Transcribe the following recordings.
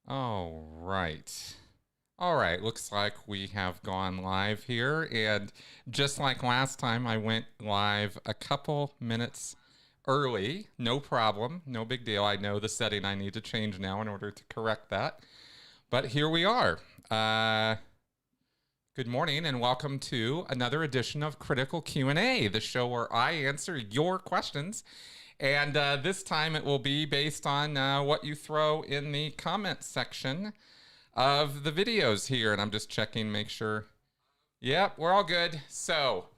All right. All right. Looks like we have gone live here. And just like last time, I went live a couple minutes early. No problem. No big deal. I know the setting I need to change now in order to correct that. But here we are. Good morning and welcome to another edition of Critical Q&A, the show where I answer your questions. And this time it will be based on what you throw in the comment section of the videos here. And I'm just checking, make sure. Yep, we're all good. So,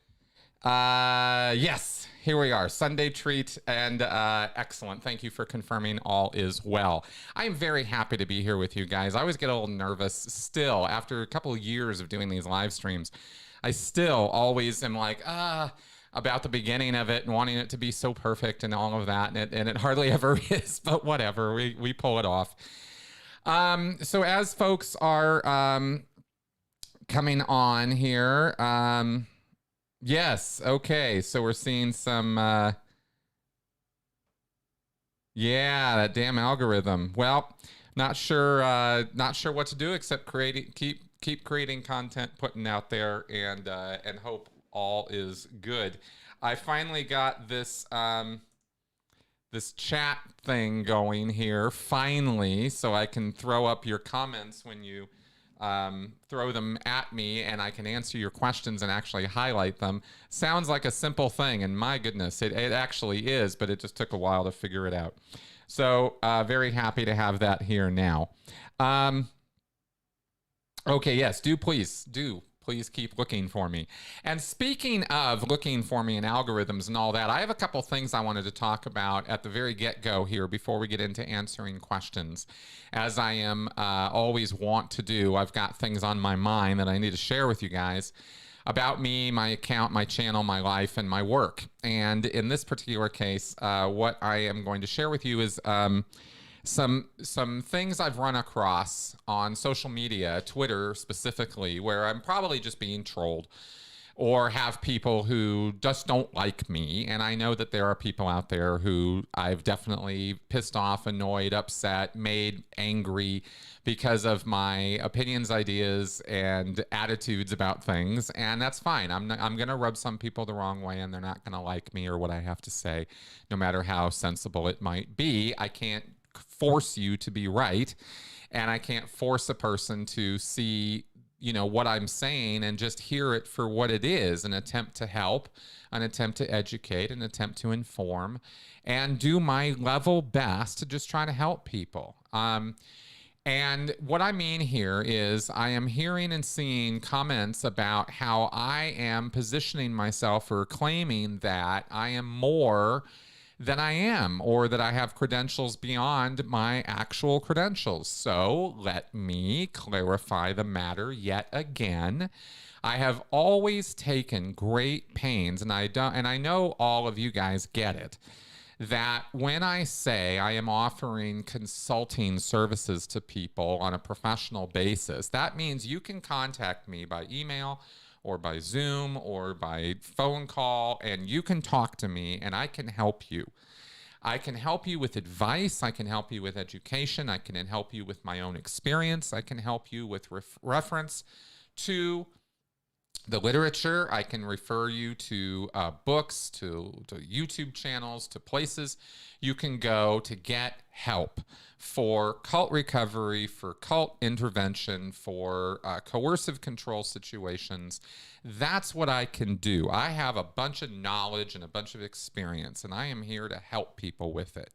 yes, here we are. Sunday treat and excellent. Thank you for confirming all is well. I am very happy to be here with you guys. I always get a little nervous still after a couple of years of doing these live streams. I still always am like, about the beginning of it and wanting it to be so perfect and all of that. And it hardly ever is, but whatever, we pull it off. So as folks are coming on here, yes, okay, so we're seeing some, yeah, that damn algorithm. Well, not sure what to do except keep creating content, putting out there, and hope all is good. I finally got this this chat thing going here finally, so I can throw up your comments when you throw them at me, and I can answer your questions and actually highlight them. Sounds like a simple thing, and my goodness, it actually is, but it just took a while to figure it out. So very happy to have that here now. Okay, yes, do please keep looking for me. And speaking of looking for me and algorithms and all that, I have a couple things I wanted to talk about at the very get-go here before we get into answering questions. As I am always want to do, I've got things on my mind that I need to share with you guys about me, my account, my channel, my life, and my work. And in this particular case, what I am going to share with you is some things I've run across on social media, Twitter specifically, where I'm probably just being trolled or have people who just don't like me. And I know that there are people out there who I've definitely pissed off, annoyed, upset, made angry because of my opinions, ideas, and attitudes about things. And that's fine. I'm going to rub some people the wrong way, and they're not going to like me or what I have to say, no matter how sensible it might be. I can't force you to be right, and I can't force a person to see, you know, what I'm saying and just hear it for what it is, an attempt to help, an attempt to educate, an attempt to inform, and do my level best to just try to help people. And what I mean here is I am hearing and seeing comments about how I am positioning myself or claiming that I am more than I am, or that I have credentials beyond my actual credentials. So let me clarify the matter yet again. I have always taken great pains, and I know all of you guys get it, that when I say I am offering consulting services to people on a professional basis, that means you can contact me by email or by Zoom or by phone call, and you can talk to me and I can help you. I can help you with advice. I can help you with education. I can help you with my own experience. I can help you with reference to the literature. I can refer you to books, to YouTube channels, to places you can go to get help for cult recovery, for cult intervention, for coercive control situations. That's what I can do. I have a bunch of knowledge and a bunch of experience, and I am here to help people with it.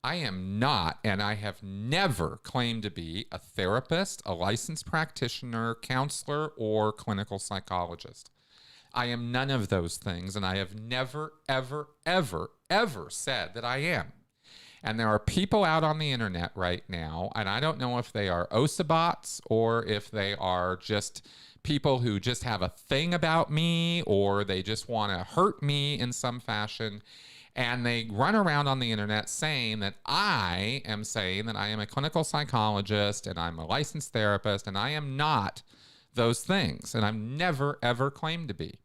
I am not, and I have never claimed to be a therapist, a licensed practitioner, counselor, or clinical psychologist. I am none of those things, and I have never, ever, ever, ever said that I am. And there are people out on the internet right now, and I don't know if they are Osabots or if they are just people who just have a thing about me, or they just want to hurt me in some fashion. And they run around on the internet saying that I am saying that I am a clinical psychologist and I'm a licensed therapist, and I am not those things. And I've never, ever claimed to be.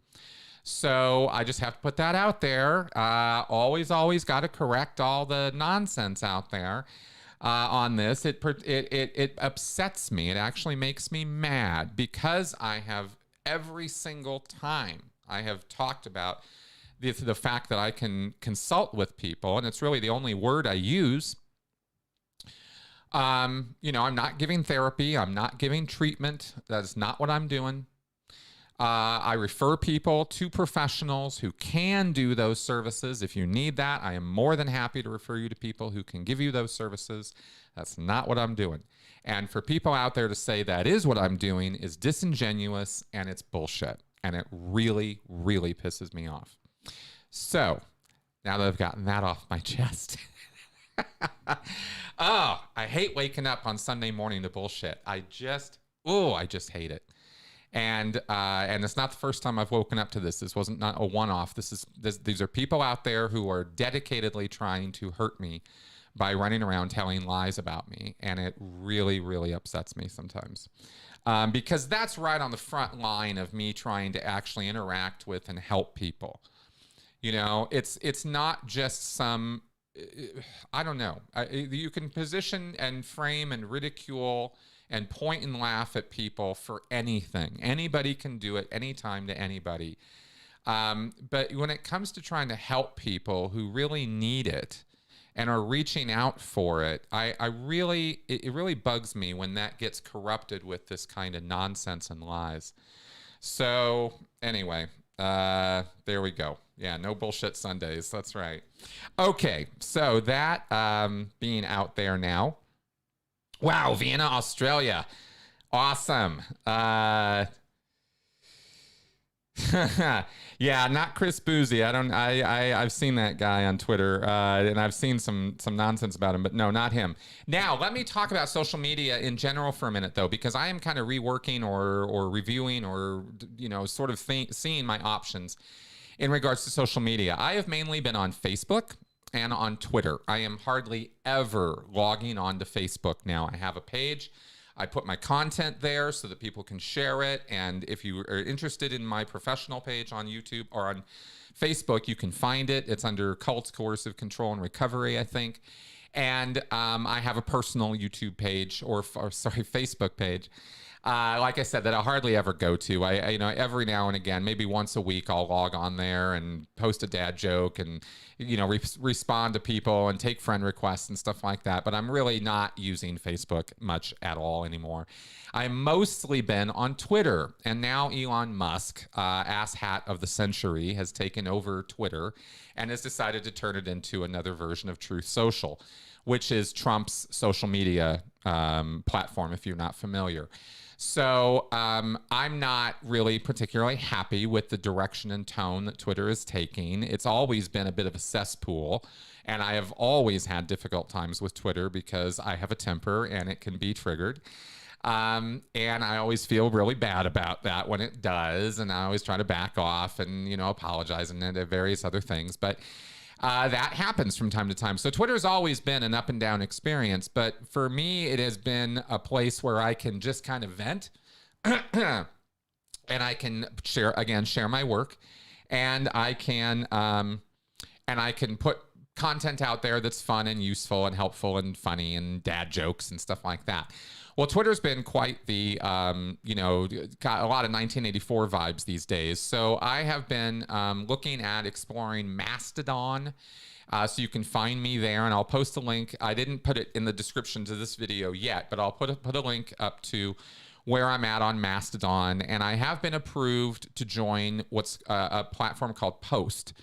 So I just have to put that out there. Always got to correct all the nonsense out there. on this. It upsets me. It actually makes me mad because I have every single time I have talked about the fact that I can consult with people, and it's really the only word I use. I'm not giving therapy. I'm not giving treatment. That is not what I'm doing. I refer people to professionals who can do those services. If you need that, I am more than happy to refer you to people who can give you those services. That's not what I'm doing. And for people out there to say that is what I'm doing is disingenuous, and it's bullshit. And it really, really pisses me off. So now that I've gotten that off my chest. Oh, I hate waking up on Sunday morning to bullshit. I just hate it. And it's not the first time I've woken up to this. This wasn't not a one-off. These are people out there who are dedicatedly trying to hurt me by running around telling lies about me. And it really, really upsets me sometimes. Because that's right on the front line of me trying to actually interact with and help people. It's not just some, I don't know. You can position and frame and ridicule and point and laugh at people for anything. Anybody can do it anytime to anybody. But when it comes to trying to help people who really need it and are reaching out for it, it really bugs me when that gets corrupted with this kind of nonsense and lies. So anyway, there we go. Yeah, no bullshit Sundays. That's right. Okay, so that being out there now. Wow, Vienna, Australia. Awesome. Yeah, not Chris Boozy. I've seen that guy on Twitter, and I've seen some nonsense about him, but no, not him. Now, let me talk about social media in general for a minute, though, because I am kind of reworking or reviewing or, sort of seeing my options in regards to social media. I have mainly been on Facebook and on Twitter. I am hardly ever logging on to Facebook now. I have a page. I put my content there so that people can share it. And if you are interested in my professional page on YouTube or on Facebook, you can find it. It's under Cults, Coercive Control, and Recovery, I think. And I have a personal YouTube page or Facebook page. Like I said, that I hardly ever go to. Every now and again, maybe once a week, I'll log on there and post a dad joke and, respond to people and take friend requests and stuff like that. But I'm really not using Facebook much at all anymore. I've mostly been on Twitter, and now Elon Musk, asshat of the century, has taken over Twitter and has decided to turn it into another version of Truth Social, which is Trump's social media platform, if you're not familiar. So I'm not really particularly happy with the direction and tone that Twitter is taking. It's always been a bit of a cesspool, and I have always had difficult times with Twitter because I have a temper and it can be triggered. And I always feel really bad about that when it does, and I always try to back off and, apologize and various other things. But that happens from time to time. So Twitter's always been an up and down experience, but for me, it has been a place where I can just kind of vent and I can share my work, and I can put content out there that's fun and useful and helpful and funny and dad jokes and stuff like that. Well, Twitter's been quite the, got a lot of 1984 vibes these days. So I have been looking at exploring Mastodon. So you can find me there, and I'll post a link. I didn't put it in the description to this video yet, but I'll put a link up to where I'm at on Mastodon. And I have been approved to join what's a platform called Post.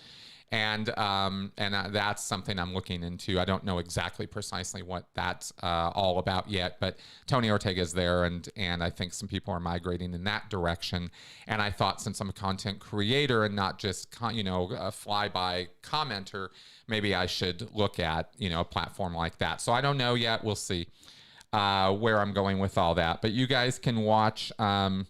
And that's something I'm looking into. I don't know exactly precisely what that's all about yet, but Tony Ortega is there, and I think some people are migrating in that direction. And I thought, since I'm a content creator and not just a fly-by commenter, maybe I should look at a platform like that. So I don't know yet. We'll see where I'm going with all that. But you guys can watch my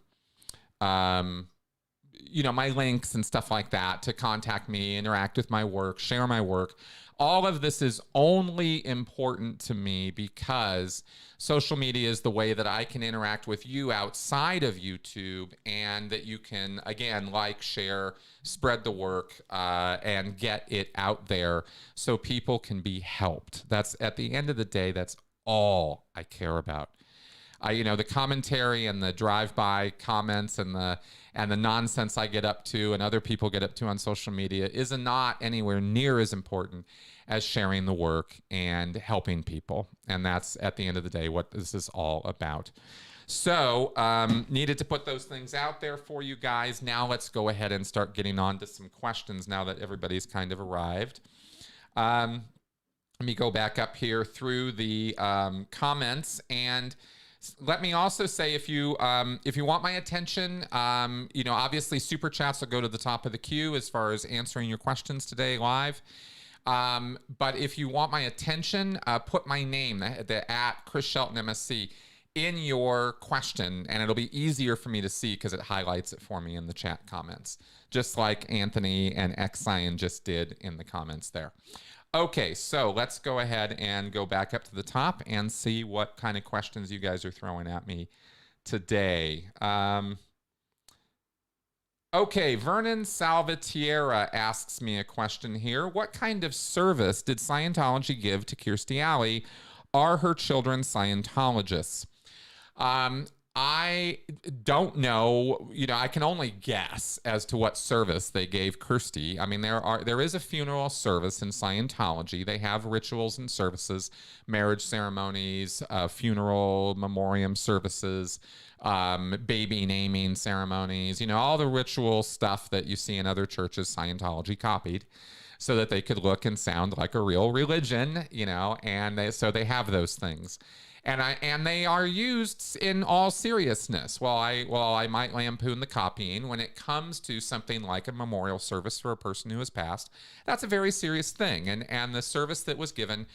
links and stuff like that to contact me, interact with my work, share my work. All of this is only important to me because social media is the way that I can interact with you outside of YouTube, and that you can, again, share, spread the work, and get it out there so people can be helped. That's, at the end of the day, that's all I care about. The commentary and the drive-by comments and the nonsense I get up to and other people get up to on social media is not anywhere near as important as sharing the work and helping people. And that's, at the end of the day, what this is all about. So needed to put those things out there for you guys. Now let's go ahead and start getting on to some questions now that everybody's kind of arrived. Let me go back up here through the comments, and let me also say, if you want my attention, obviously super chats will go to the top of the queue as far as answering your questions today live. But if you want my attention, put my name, the at ChrisShelton MSC, in your question, and it'll be easier for me to see because it highlights it for me in the chat comments, just like Anthony and Xenu just did in the comments there. Okay, so let's go ahead and go back up to the top and see what kind of questions you guys are throwing at me today. Okay, Vernon Salvatierra asks me a question here. What kind of service did Scientology give to Kirstie Alley? Are her children Scientologists? I don't know. I can only guess as to what service they gave Kirstie. I mean, there is a funeral service in Scientology. They have rituals and services, marriage ceremonies, funeral memoriam services, baby naming ceremonies, all the ritual stuff that you see in other churches. Scientology copied so that they could look and sound like a real religion, and so they have those things. And they are used in all seriousness. While I might lampoon the copying, when it comes to something like a memorial service for a person who has passed, that's a very serious thing. And the service that was given,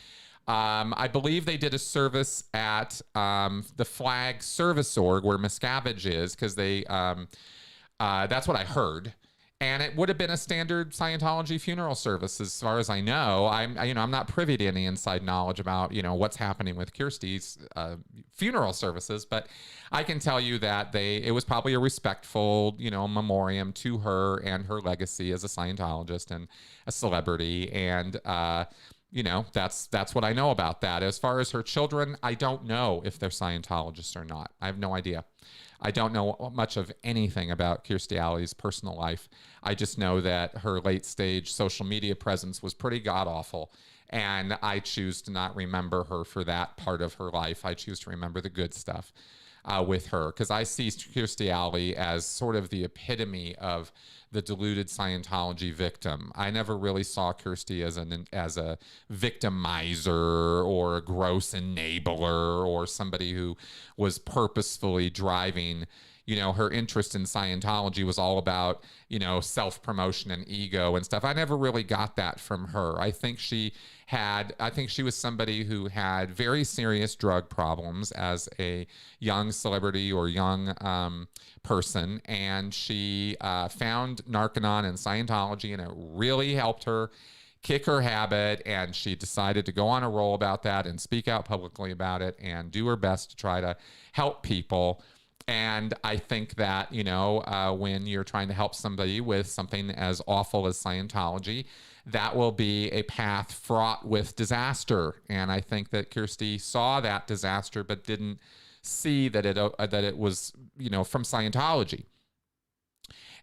I believe they did a service at the Flag Service Org where Miscavige is, because that's what I heard. And it would have been a standard Scientology funeral service, as far as I know. I'm not privy to any inside knowledge about, what's happening with Kirstie's funeral services, but I can tell you that it was probably a respectful, memoriam to her and her legacy as a Scientologist and a celebrity. And, that's what I know about that. As far as her children, I don't know if they're Scientologists or not. I have no idea. I don't know much of anything about Kirstie Alley's personal life. I just know that her late stage social media presence was pretty god-awful, and I choose to not remember her for that part of her life. I choose to remember the good stuff with her, because I see Kirstie Alley as sort of the epitome of the deluded Scientology victim. I never really saw Kirstie as a victimizer or a gross enabler or somebody who was purposefully driving. Her interest in Scientology was all about, self-promotion and ego and stuff. I never really got that from her. I think she was somebody who had very serious drug problems as a young celebrity or young person, and she found Narconon and Scientology, and it really helped her kick her habit, and she decided to go on a roll about that and speak out publicly about it and do her best to try to help people. And I think that, when you're trying to help somebody with something as awful as Scientology, that will be a path fraught with disaster. And I think that Kirstie saw that disaster, but didn't see that it was, from Scientology.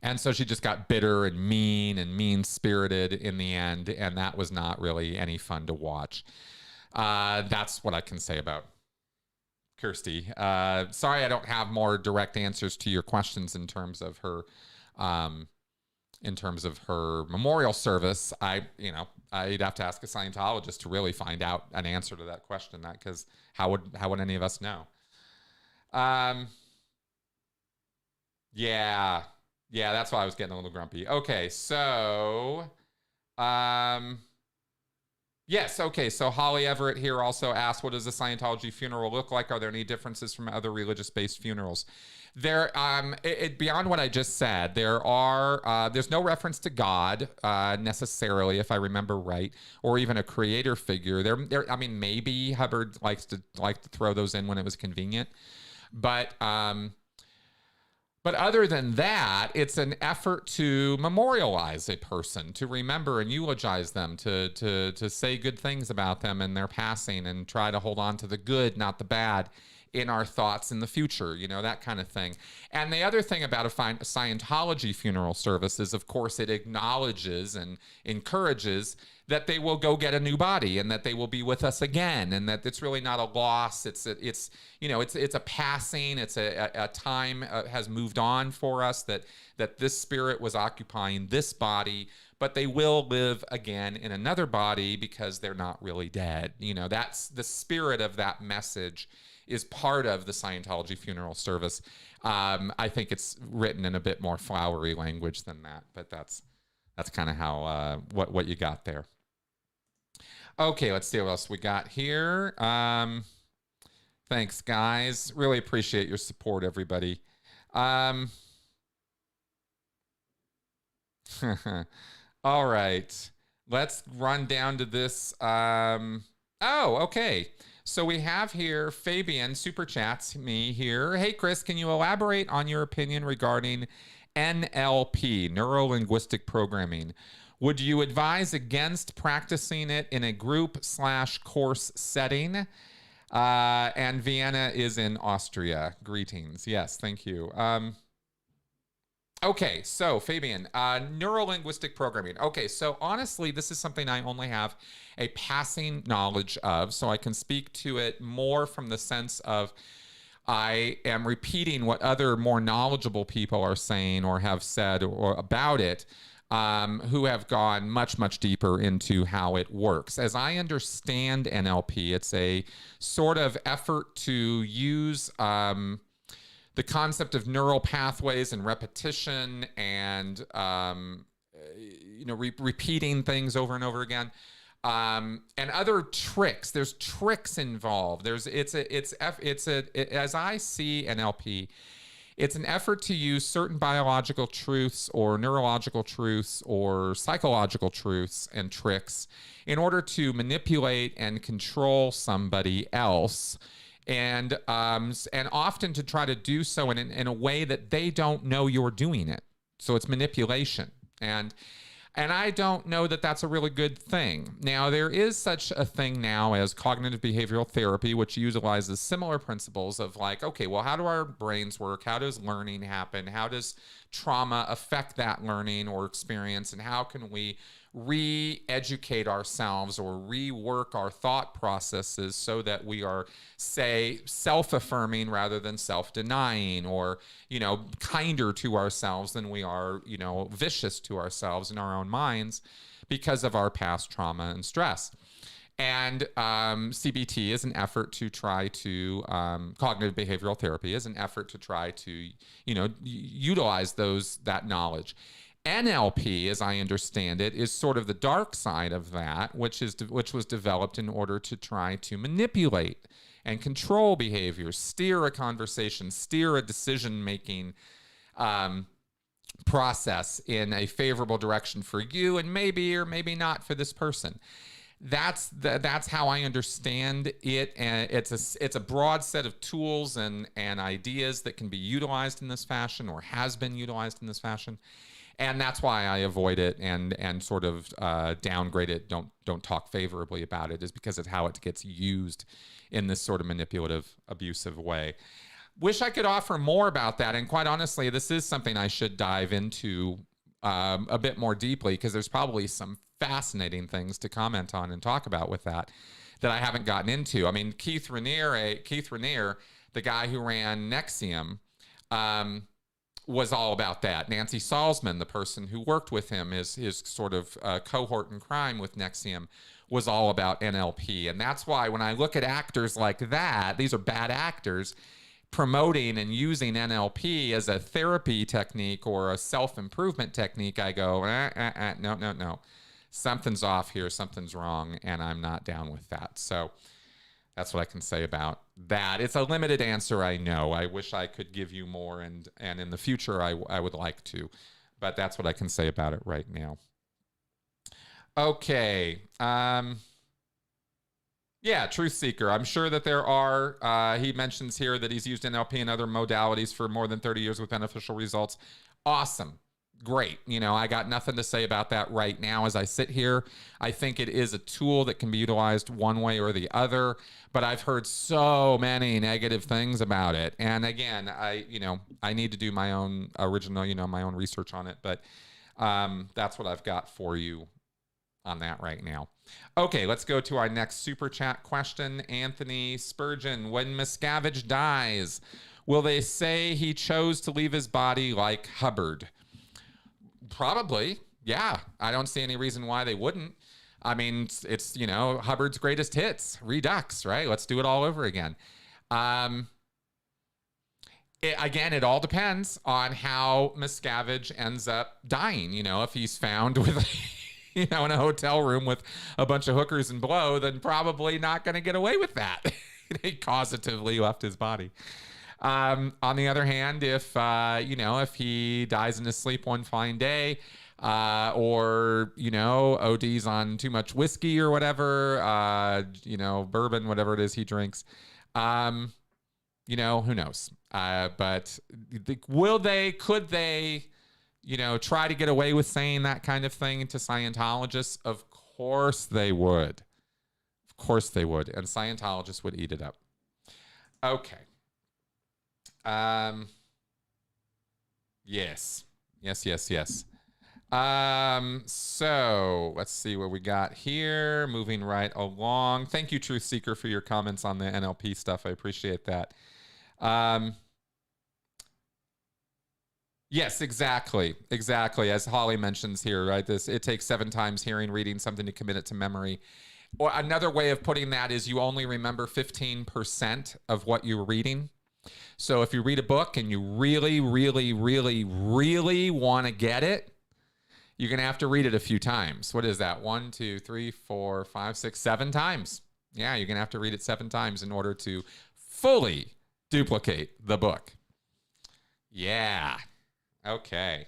And so she just got bitter and mean-spirited in the end, and that was not really any fun to watch. That's what I can say about Kirstie. Sorry I don't have more direct answers to your questions in terms of her memorial service. I'd have to ask a Scientologist to really find out an answer to that question, because how would any of us know? Yeah, that's why I was getting a little grumpy. Okay, so yes, okay, so Holly Everett here also asked, what does a Scientology funeral look like? Are there any differences from other religious-based funerals? Beyond what I just said, there's no reference to God necessarily, if I remember right, or even a creator figure. Maybe Hubbard liked to throw those in when it was convenient, but But other than that, it's an effort to memorialize a person, to remember and eulogize them, to say good things about them and their passing, and try to hold on to the good, not the bad, in our thoughts in the future, you know, that kind of thing. And the other thing about a Scientology funeral service is, of course, it acknowledges and encourages that they will go get a new body and that they will be with us again, and that it's really not a loss. It's a passing. It's a time has moved on for us, that this spirit was occupying this body, but they will live again in another body because they're not really dead. You know, that's the spirit of that message, is part of the Scientology funeral service. I think it's written in a bit more flowery language than that, but that's kind of how what you got there. Okay, let's see what else we got here. Thanks, guys. Really appreciate your support, everybody. All right, let's run down to this. Oh, okay. So we have here Fabian super chats me here. Hey, Chris, can you elaborate on your opinion regarding NLP, neuro-linguistic programming? Would you advise against practicing it in a group/course setting? And Vienna is in Austria. Greetings. Yes, thank you. Okay, so Fabian, neuro-linguistic programming. Okay, so honestly, this is something I only have a passing knowledge of, so I can speak to it more from the sense of I am repeating what other more knowledgeable people are saying or have said or about it, who have gone much, much deeper into how it works. As I understand NLP, it's a sort of effort to use the concept of neural pathways and repetition and repeating things over and over again, and other tricks. There's tricks involved. As I see NLP, it's an effort to use certain biological truths or neurological truths or psychological truths and tricks in order to manipulate and control somebody else, and often to try to do so in a way that they don't know you're doing it. So it's manipulation. And I don't know that that's a really good thing. Now, there is such a thing now as cognitive behavioral therapy, which utilizes similar principles of like, okay, well, how do our brains work? How does learning happen? How does trauma affect that learning or experience? And how can we re-educate ourselves or rework our thought processes so that we are, say, self-affirming rather than self-denying, or, kinder to ourselves than we are, vicious to ourselves in our own minds because of our past trauma and stress. And CBT is an effort to try to, cognitive behavioral therapy is an effort to try to, utilize that knowledge. NLP, as I understand it, is sort of the dark side of that, which was developed in order to try to manipulate and control behavior, steer a conversation, steer a decision-making process in a favorable direction for you, and maybe or maybe not for this person. That's how I understand it, and it's a broad set of tools and ideas that can be utilized in this fashion or has been utilized in this fashion. And that's why I avoid it and sort of downgrade it, don't talk favorably about it, is because of how it gets used in this sort of manipulative, abusive way. Wish I could offer more about that, and quite honestly, this is something I should dive into a bit more deeply, because there's probably some fascinating things to comment on and talk about with that I haven't gotten into. I mean, Keith Raniere, the guy who ran NXIVM, was all about that. Nancy Salzman, the person who worked with him, his sort of cohort in crime with NXIVM, was all about NLP. And that's why when I look at actors like that, these are bad actors, promoting and using NLP as a therapy technique or a self-improvement technique, I go, no. Something's off here, something's wrong, and I'm not down with that. So that's what I can say about that. It's a limited answer, I know. I wish I could give you more, and in the future I would like to, but that's what I can say about it right now. Okay. Yeah, truth seeker. I'm sure that there are. He mentions here that he's used NLP and other modalities for more than 30 years with beneficial results. Awesome. Great. You know, I got nothing to say about that right now as I sit here. I think it is a tool that can be utilized one way or the other, but I've heard so many negative things about it. And again, I need to do my own original, my own research on it, but that's what I've got for you on that right now. Okay, let's go to our next super chat question. Anthony Spurgeon, when Miscavige dies, will they say he chose to leave his body like Hubbard? Probably, yeah. I don't see any reason why they wouldn't. I mean, it's Hubbard's greatest hits, Redux, right? Let's do it all over again. It all depends on how Miscavige ends up dying. If he's found with, in a hotel room with a bunch of hookers and blow, then probably not going to get away with that. He causatively left his body. On the other hand, if he dies in his sleep one fine day, or ODs on too much whiskey or whatever, bourbon, whatever it is he drinks, who knows? But could they, try to get away with saying that kind of thing to Scientologists? Of course they would. Of course they would. And Scientologists would eat it up. Okay. Yes. So let's see what we got here. Moving right along. Thank you, Truth Seeker, for your comments on the NLP stuff. I appreciate that. Yes, exactly. As Holly mentions here, right? It takes 7 times hearing, reading something to commit it to memory. Or another way of putting that is you only remember 15% of what you're reading. So if you read a book and you really, really, really, really want to get it, you're going to have to read it a few times. What is that? 1, 2, 3, 4, 5, 6, 7 times. Yeah, you're going to have to read it 7 times in order to fully duplicate the book. Yeah. Okay.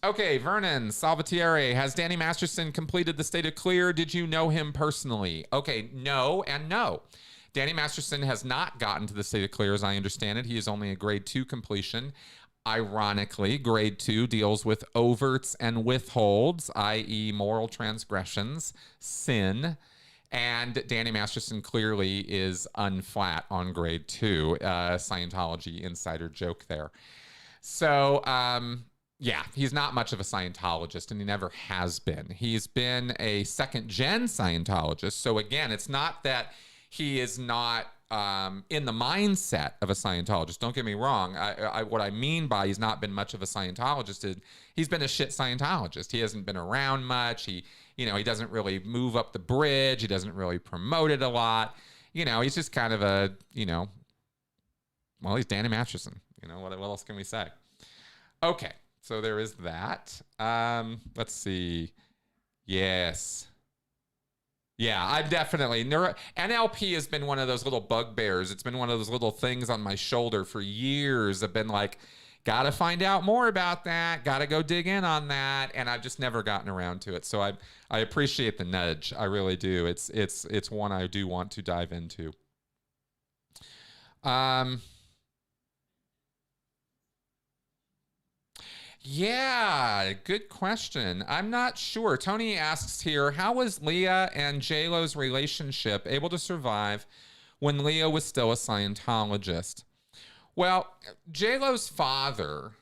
Okay, Vernon Salvatierre, has Danny Masterson completed the state of clear? Did you know him personally? Okay, no and no. Danny Masterson has not gotten to the state of clear, as I understand it. He is only a grade 2 completion. Ironically, grade 2 deals with overts and withholds, i.e. moral transgressions, sin. And Danny Masterson clearly is unflat on grade 2. Scientology insider joke there. So, yeah, he's not much of a Scientologist, and he never has been. He's been a second-gen Scientologist. So, again, it's not that he is not in the mindset of a Scientologist. Don't get me wrong. What I mean by he's not been much of a Scientologist is he's been a shit Scientologist. He hasn't been around much. He doesn't really move up the bridge. He doesn't really promote it a lot. He's just kind of a, well, he's Danny Masterson. What else can we say? Okay, so there is that. Let's see. Yes. Yeah, I'm definitely NLP has been one of those little bugbears. It's been one of those little things on my shoulder for years. I've been like, gotta find out more about that. Gotta go dig in on that, and I've just never gotten around to it. So I appreciate the nudge. I really do. It's one I do want to dive into. Yeah, good question. I'm not sure. Tony asks here, how was Leah and J-Lo's relationship able to survive when Leah was still a Scientologist? Well, J-Lo's father,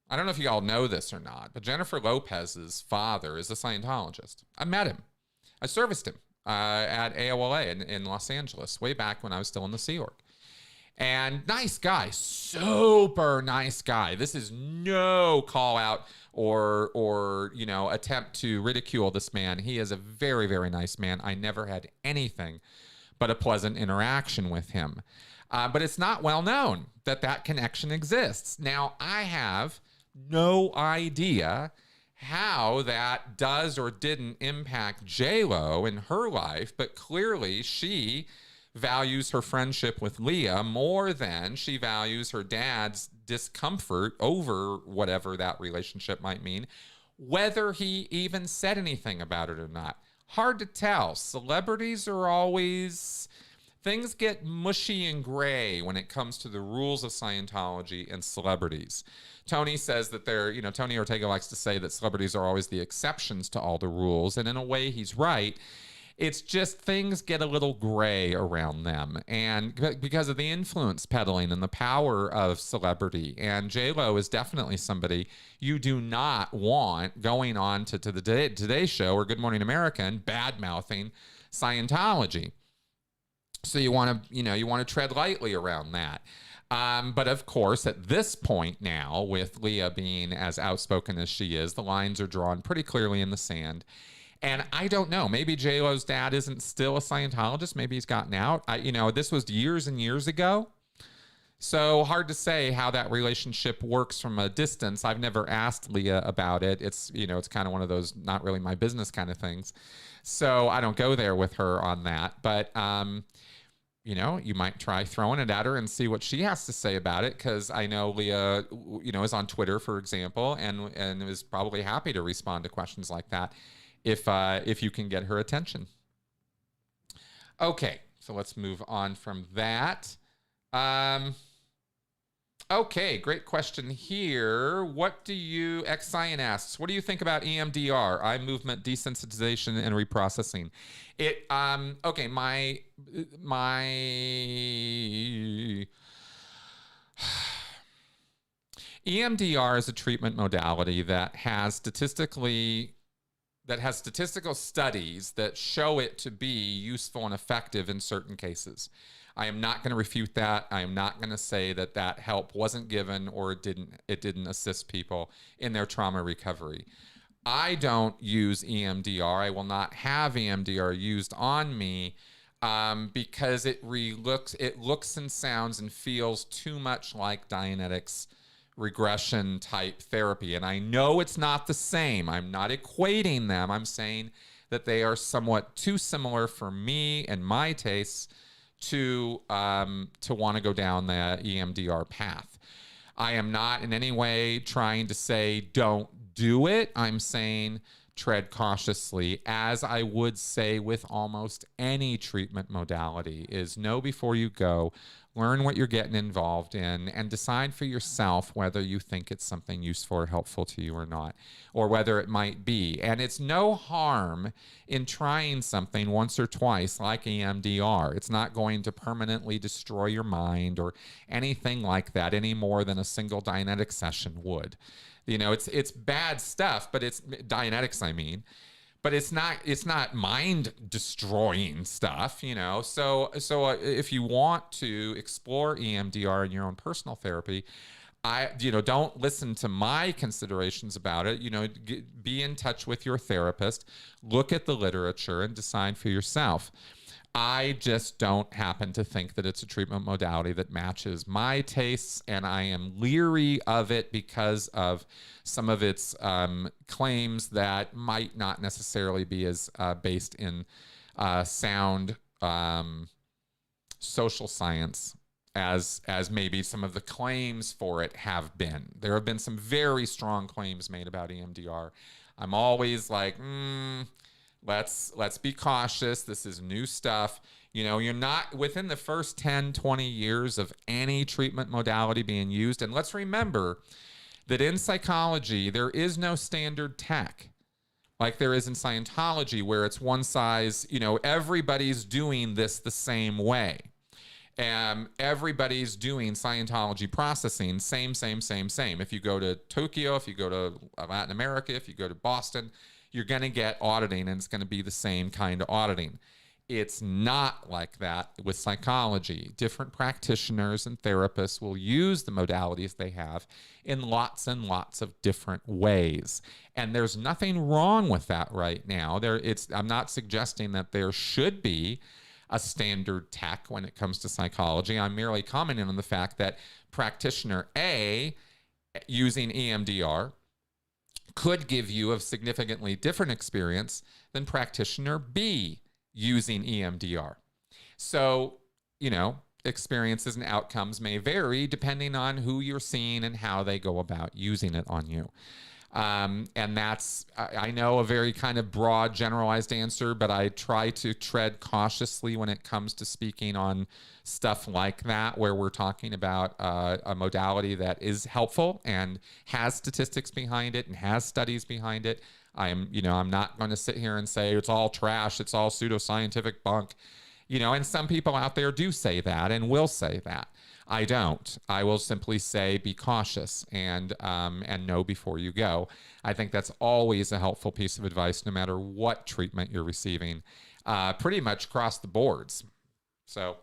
I don't know if you all know this or not, but Jennifer Lopez's father is a Scientologist. I met him. I serviced him at AOLA in Los Angeles way back when I was still in the Sea Org. And nice guy, super nice guy. This is no call out or attempt to ridicule this man. He is a very, very nice man. I never had anything but a pleasant interaction with him. But it's not well known that connection exists. Now, I have no idea how that does or didn't impact J-Lo in her life, but clearly she values her friendship with Leah more than she values her dad's discomfort over whatever that relationship might mean, whether he even said anything about it or not. Hard to tell. Celebrities are always, things get mushy and gray when it comes to the rules of Scientology and celebrities. Tony says that Tony Ortega likes to say that celebrities are always the exceptions to all the rules. And in a way, he's right. It's just things get a little gray around them, and because of the influence peddling and the power of celebrity. And J-Lo is definitely somebody you do not want going on to the Today Show or Good Morning America and bad-mouthing Scientology. So you want to tread lightly around that. But of course, at this point now, with Leah being as outspoken as she is, the lines are drawn pretty clearly in the sand. And I don't know, maybe J-Lo's dad isn't still a Scientologist. Maybe he's gotten out. This was years and years ago. So hard to say how that relationship works from a distance. I've never asked Leah about it. It's kind of one of those not really my business kind of things. So I don't go there with her on that. But, you might try throwing it at her and see what she has to say about it. Because I know Leah, is on Twitter, for example, and is probably happy to respond to questions like that if you can get her attention. Okay, so let's move on from that. Okay, great question here. X-Scion asks, what do you think about EMDR, eye movement desensitization and reprocessing? Okay, my EMDR is a treatment modality that has statistical studies that show it to be useful and effective in certain cases. I am not going to refute that. I am not going to say that help wasn't given or it didn't assist people in their trauma recovery. I don't use EMDR. I will not have EMDR used on me because it looks and sounds and feels too much like Dianetics regression type therapy. And I know it's not the same. I'm not equating them. I'm saying that they are somewhat too similar for me and my tastes to want to go down the EMDR path. I am not in any way trying to say don't do it. I'm saying tread cautiously, as I would say with almost any treatment modality, is know before you go. Learn what you're getting involved in and decide for yourself whether you think it's something useful or helpful to you or not, or whether it might be. And it's no harm in trying something once or twice like EMDR. It's not going to permanently destroy your mind or anything like that any more than a single Dianetic session would. It's bad stuff, but it's Dianetics, I mean. But it's not mind destroying stuff, So if you want to explore EMDR in your own personal therapy, don't listen to my considerations about it. Be in touch with your therapist, look at the literature, and decide for yourself. I just don't happen to think that it's a treatment modality that matches my tastes, and I am leery of it because of some of its claims that might not necessarily be as based in sound social science as maybe some of the claims for it have been. There have been some very strong claims made about EMDR. I'm always like, let's be cautious. This is new stuff. You're not within the first 10, 20 years of any treatment modality being used. And let's remember that in psychology, there is no standard tech like there is in Scientology, where it's one size, everybody's doing this the same way. Everybody's doing Scientology processing, same. If you go to Tokyo, if you go to Latin America, if you go to Boston, you're going to get auditing, and it's going to be the same kind of auditing. It's not like that with psychology. Different practitioners and therapists will use the modalities they have in lots and lots of different ways. And there's nothing wrong with that right now. I'm not suggesting that there should be a standard tech when it comes to psychology. I'm merely commenting on the fact that practitioner A using EMDR could give you a significantly different experience than practitioner B using EMDR. So, experiences and outcomes may vary depending on who you're seeing and how they go about using it on you. And that's, I know, a very kind of broad, generalized answer, but I try to tread cautiously when it comes to speaking on stuff like that, where we're talking about a modality that is helpful and has statistics behind it and has studies behind it. I'm not going to sit here and say it's all trash, it's all pseudoscientific bunk. And some people out there do say that and will say that. I don't. I will simply say be cautious and know before you go. I think that's always a helpful piece of advice, no matter what treatment you're receiving, pretty much across the boards. So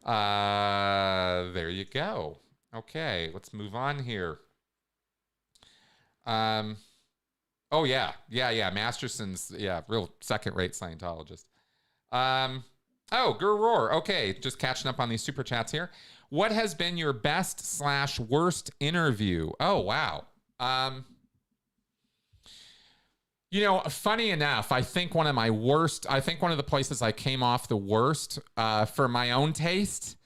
there you go. Okay, let's move on here. Oh yeah. Masterson's real second-rate Scientologist. Oh, Gurroar. Okay, just catching up on these super chats here. What has been your best/worst interview? Oh, wow. Funny enough, I think one of the places I came off the worst for my own taste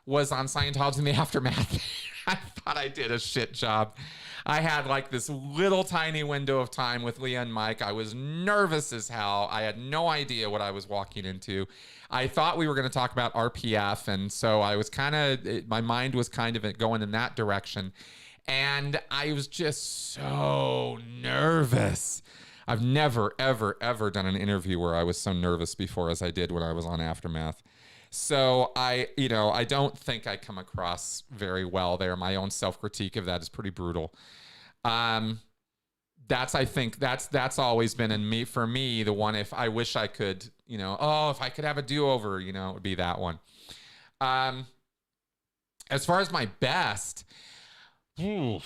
was on Scientology in the Aftermath. I thought I did a shit job. I had like this little tiny window of time with Leah and Mike. I was nervous as hell. I had no idea what I was walking into. I thought we were going to talk about RPF, and so I was my mind was kind of going in that direction. And I was just so nervous. I've never, ever, ever done an interview where I was so nervous before as I did when I was on Aftermath. So I don't think I come across very well there. My own self-critique of that is pretty brutal. I think that's always been for me, the one, if I wish I could, if I could have a do-over, it would be that one. As far as my best, there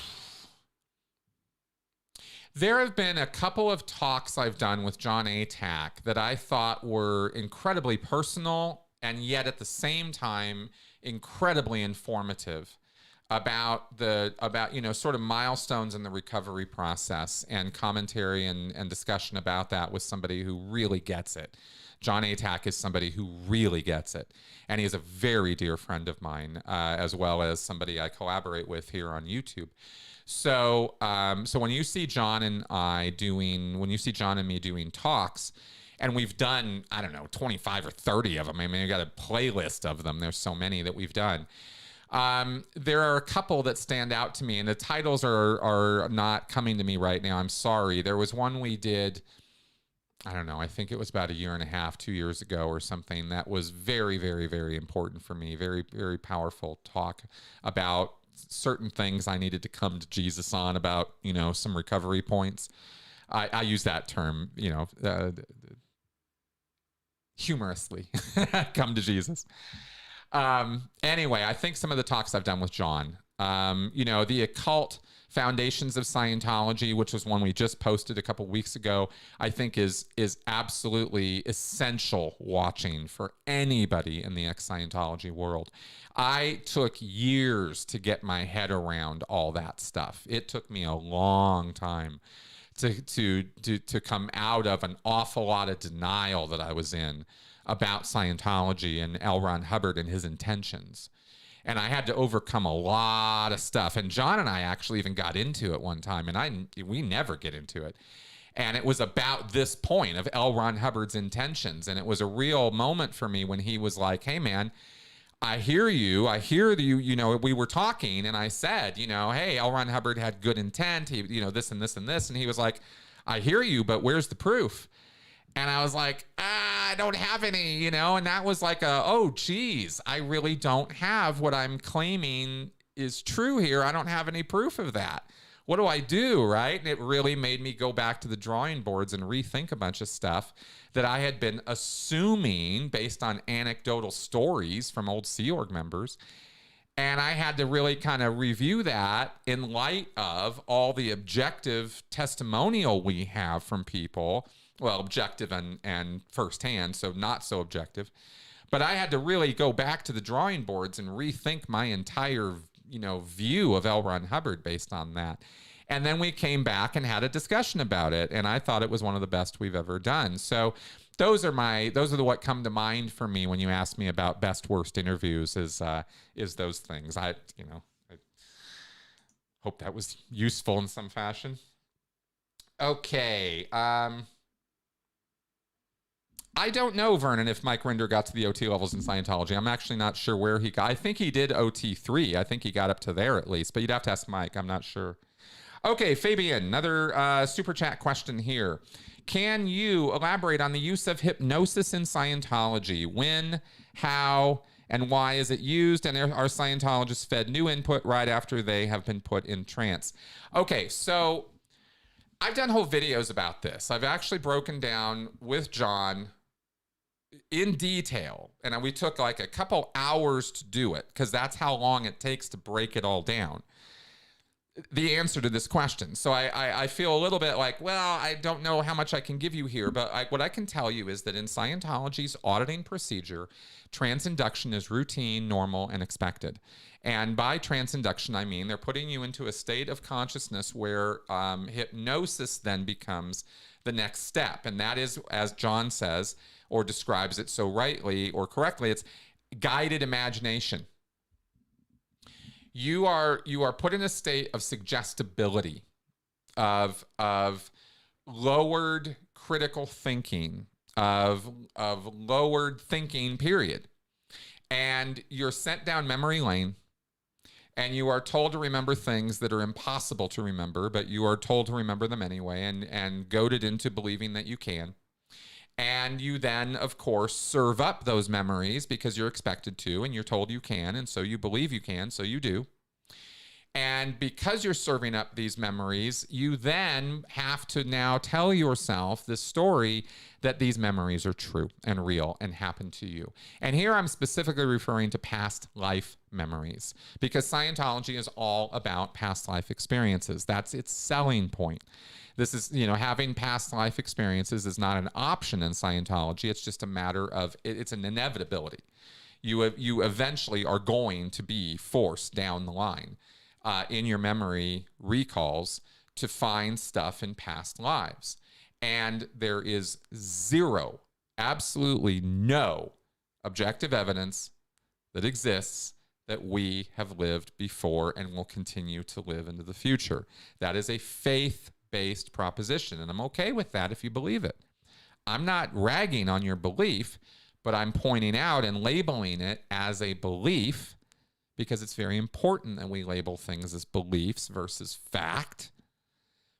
have been a couple of talks I've done with John Atack that I thought were incredibly personal and yet at the same time incredibly informative about sort of milestones in the recovery process, and commentary and discussion about that with somebody who really gets it. John Atack is somebody who really gets it, and he is a very dear friend of mine, as well as somebody I collaborate with here on YouTube. So when you see John and me doing talks, and we've done, I don't know, 25 or 30 of them. I mean, I got a playlist of them. There's so many that we've done. There are a couple that stand out to me, and the titles are not coming to me right now. I'm sorry. There was one we did, I don't know, I think it was about 1.5 years, 2 years ago or something, that was very, very, very important for me. Very, very powerful talk about certain things I needed to come to Jesus on, about, some recovery points. I use that term, humorously, come to Jesus. Anyway, I think some of the talks I've done with John, the occult foundations of Scientology, which was one we just posted a couple weeks ago, I think is absolutely essential watching for anybody in the ex-Scientology world. I took years to get my head around all that stuff. It took me a long time to come out of an awful lot of denial that I was in about Scientology and L. Ron Hubbard and his intentions. And I had to overcome a lot of stuff. And John and I actually even got into it one time, and we never get into it. And it was about this point of L. Ron Hubbard's intentions. And it was a real moment for me when he was like, hey, man, I hear you. We were talking, and I said, hey, L. Ron Hubbard had good intent. He, this and this and this. And he was like, I hear you, but where's the proof? And I was like, I don't have any, and that was like oh, geez, I really don't have what I'm claiming is true here. I don't have any proof of that. What do I do, right? And it really made me go back to the drawing boards and rethink a bunch of stuff that I had been assuming based on anecdotal stories from old Sea Org members. And I had to really kind of review that in light of all the objective testimonial we have from people. Well, objective and firsthand, so not so objective. But I had to really go back to the drawing boards and rethink my entire, view of L. Ron Hubbard based on that. And then we came back and had a discussion about it, and I thought it was one of the best we've ever done. So those are what come to mind for me when you ask me about best worst interviews, is those things. I hope that was useful in some fashion. Okay. I don't know, Vernon, if Mike Rinder got to the OT levels in Scientology. I'm actually not sure where he got. I think he did OT3. I think he got up to there at least, but you'd have to ask Mike. I'm not sure. Okay, Fabian, another super chat question here. Can you elaborate on the use of hypnosis in Scientology? When, how, and why is it used? And are Scientologists fed new input right after they have been put in trance? Okay, so I've done whole videos about this. I've actually broken down with John in detail, and we took like a couple hours to do it because that's how long it takes to break it all down, the answer to this question. So I feel a little bit like, well, I don't know how much I can give you here, but what I can tell you is that in Scientology's auditing procedure, trance induction is routine, normal, and expected. And by trance induction, I mean they're putting you into a state of consciousness where hypnosis then becomes the next step. And that is, as John says, or describes it so rightly or correctly, it's guided imagination. You are put in a state of suggestibility, of lowered critical thinking, of lowered thinking, period. And you're sent down memory lane, and you are told to remember things that are impossible to remember, but you are told to remember them anyway, and goaded into believing that you can. And you then, of course, serve up those memories because you're expected to, and you're told you can, and so you believe you can, so you do. And because you're serving up these memories, you then have to now tell yourself this story that these memories are true and real and happen to you. And here I'm specifically referring to past life memories, because Scientology is all about past life experiences. That's its selling point. This is, having past life experiences is not an option in Scientology. It's just a matter of, it's an inevitability. You eventually are going to be forced down the line in your memory recalls to find stuff in past lives. And there is zero, absolutely no objective evidence that exists that we have lived before and will continue to live into the future. That is a faith-based proposition, and I'm okay with that if you believe it. I'm not ragging on your belief, but I'm pointing out and labeling it as a belief because it's very important that we label things as beliefs versus fact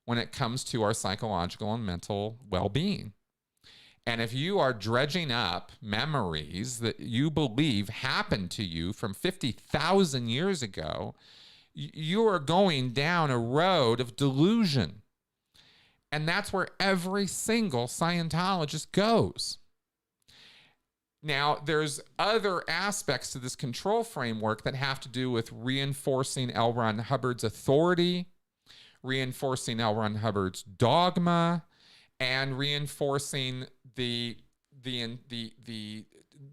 when it comes to our psychological and mental well-being. And if you are dredging up memories that you believe happened to you from 50,000 years ago, you are going down a road of delusion. And that's where every single Scientologist goes. Now, there's other aspects to this control framework that have to do with reinforcing L. Ron Hubbard's authority, reinforcing L. Ron Hubbard's dogma, and reinforcing the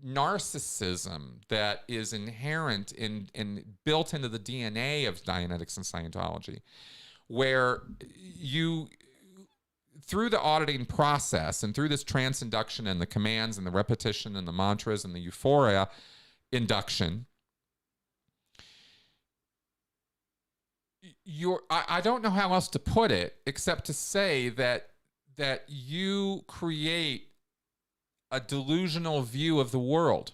narcissism that is inherent in built into the DNA of Dianetics and Scientology, where you, through the auditing process and through this trance induction and the commands and the repetition and the mantras and the euphoria induction, I don't know how else to put it except to say that you create a delusional view of the world.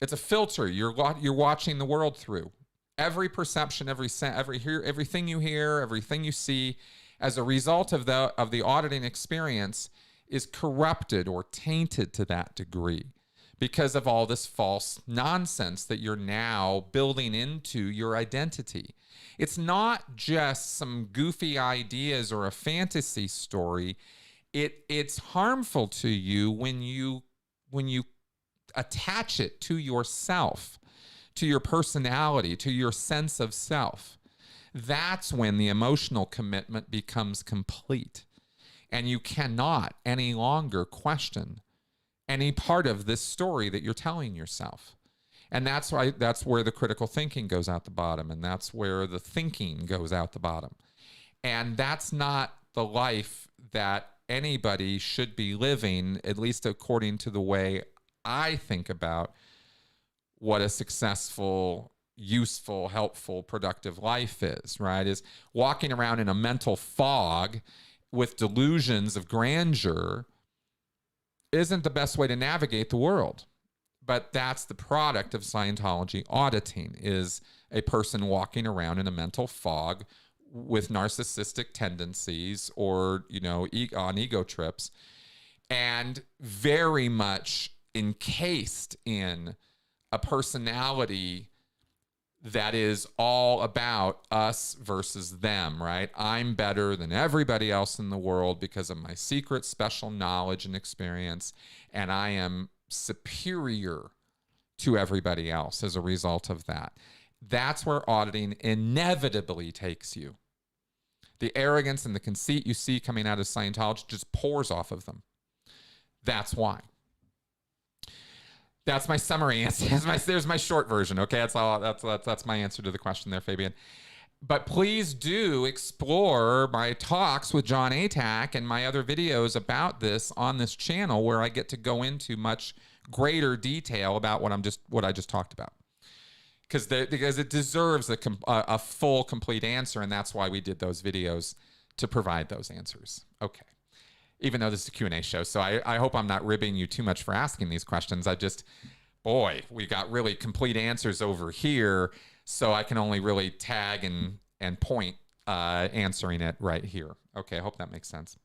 It's a filter you're watching the world through. Every perception, everything you hear, everything you see, as a result of the auditing experience, is corrupted or tainted to that degree because of all this false nonsense that you're now building into your identity. It's not just some goofy ideas or a fantasy story. It's harmful to you when you attach it to yourself, to your personality, to your sense of self. That's when the emotional commitment becomes complete, and you cannot any longer question any part of this story that you're telling yourself. And that's where the critical thinking goes out the bottom, and that's where the thinking goes out the bottom. And that's not the life that anybody should be living, at least according to the way I think about what a successful useful, helpful, productive life is, right? Is walking around in a mental fog with delusions of grandeur isn't the best way to navigate the world. But that's the product of Scientology auditing, is a person walking around in a mental fog with narcissistic tendencies or, on ego trips, and very much encased in a personality that is all about us versus them, right? I'm better than everybody else in the world because of my secret special knowledge and experience, and I am superior to everybody else as a result of that. That's where auditing inevitably takes you. The arrogance and the conceit you see coming out of Scientology just pours off of them. That's why. That's my summary answer. There's my short version. Okay, that's my answer to the question there, Fabian. But please do explore my talks with John Atack and my other videos about this on this channel, where I get to go into much greater detail about what I just talked about, because it deserves a full, complete answer, and that's why we did those videos, to provide those answers. Okay. Even though this is a Q&A show, so I hope I'm not ribbing you too much for asking these questions. We got really complete answers over here, so I can only really tag and point answering it right here. Okay, I hope that makes sense.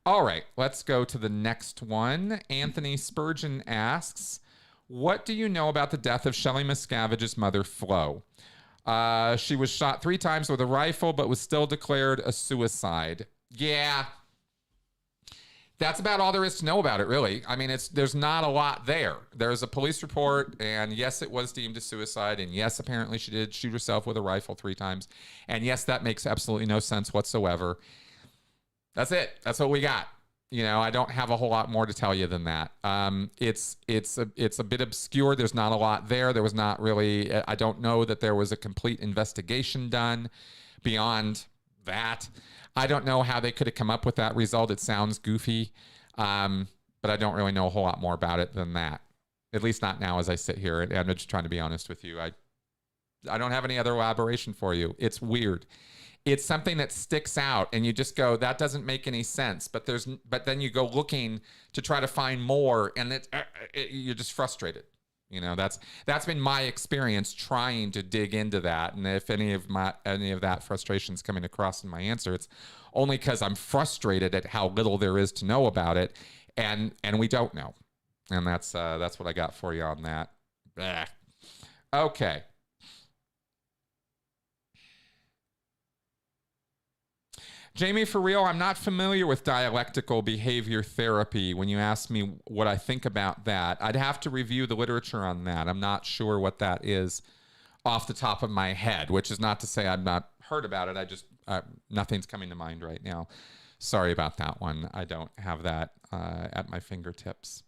All right, let's go to the next one. Anthony Spurgeon asks, what do you know about the death of Shelley Miscavige's mother, Flo? She was shot 3 times with a rifle, but was still declared a suicide. Yeah. That's about all there is to know about it, really. I mean, there's not a lot there. There's a police report, and yes, it was deemed a suicide, and yes, apparently she did shoot herself with a rifle 3 times, and yes, that makes absolutely no sense whatsoever. That's it. That's what we got. I don't have a whole lot more to tell you than that. It's a bit obscure. There's not a lot there. There was not really. I don't know that there was a complete investigation done beyond that. I don't know how they could have come up with that result. It sounds goofy, but I don't really know a whole lot more about it than that. At least not now as I sit here, and I'm just trying to be honest with you. I don't have any other elaboration for you. It's weird. It's something that sticks out, and you just go, that doesn't make any sense. But then you go looking to try to find more, and you're just frustrated. That's been my experience trying to dig into that. And if any of that frustration is coming across in my answer, it's only because I'm frustrated at how little there is to know about it, and we don't know. And that's what I got for you on that. Blah. Okay. Jamie, for real, I'm not familiar with dialectical behavior therapy. When you ask me what I think about that, I'd have to review the literature on that. I'm not sure what that is off the top of my head, which is not to say I've not heard about it. Nothing's coming to mind right now. Sorry about that one. I don't have that at my fingertips.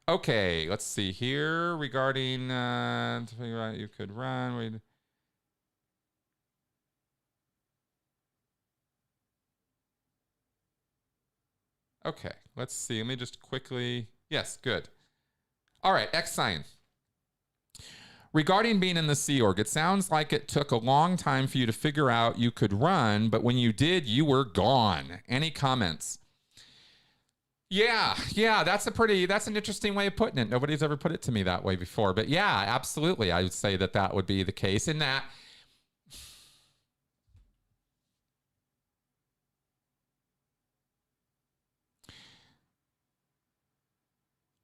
Okay, let's see here. Regarding to figure out you could run. Okay, let's see. Let me just quickly. Yes, good. All right, X sign. Regarding being in the Sea Org, it sounds like it took a long time for you to figure out you could run, but when you did, you were gone. Any comments? Yeah, that's an interesting way of putting it. Nobody's ever put it to me that way before. But yeah, absolutely. I would say that would be the case, in that